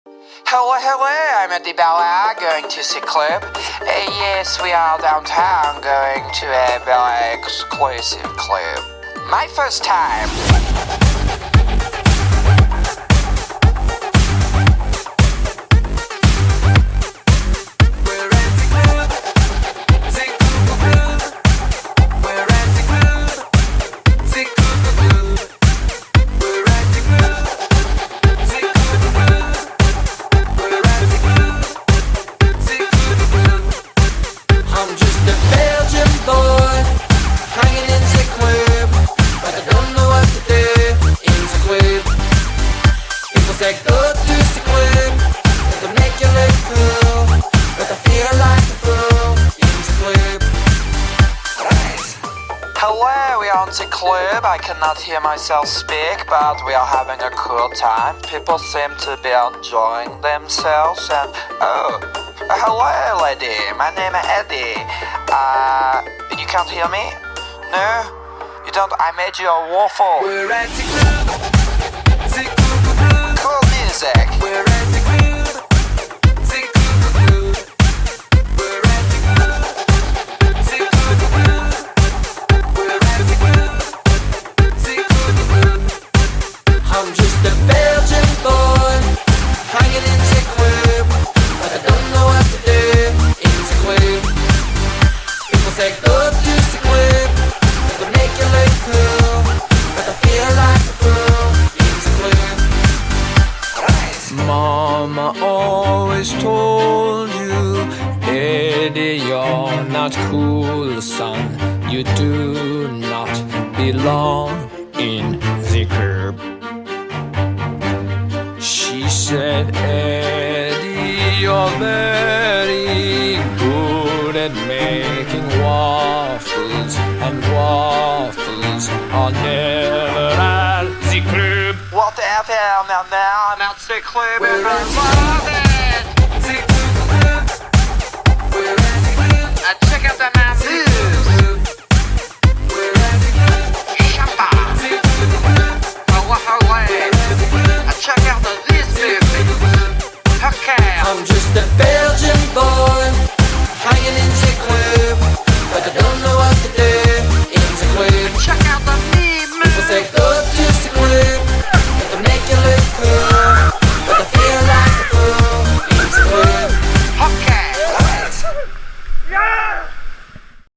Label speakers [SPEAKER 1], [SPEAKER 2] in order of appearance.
[SPEAKER 1] Hello, I'm Eddie Bella going to Sie Cloob. Yes, we are downtown going to a very exclusive club. My first time.
[SPEAKER 2] Say go to Sie Cloob, it'll make you look cool, but I feel like a fool in Sie Cloob.
[SPEAKER 1] Hello, we are on Sie Cloob. I cannot hear myself speak, but we are having a cool time. People seem to be enjoying themselves and hello lady, my name is Eddie. You can't hear me? No? You don't? I made you a waffle.
[SPEAKER 2] We're at Sie Cloob.
[SPEAKER 1] Cool music.
[SPEAKER 2] We're at Sie Cloob. Sie Cloob. We're at Sie Cloob. Sie Cloob. We're at Sie Cloob. Sie Cloob. I'm just a Belgian boy hanging in Sie Cloob, but I don't know what to do in Sie Cloob. People say go to Sie Cloob, it'll make you look cool, but I feel like a fool in Sie Cloob.
[SPEAKER 3] Mama always told you, Eddie, you're not cool, son. You do not belong in the club. She said, Eddie, you're very good at making waffles, and waffles are never at the club.
[SPEAKER 1] Whatever, now I'm at Sie Cloob.
[SPEAKER 2] We're at Sie Cloob.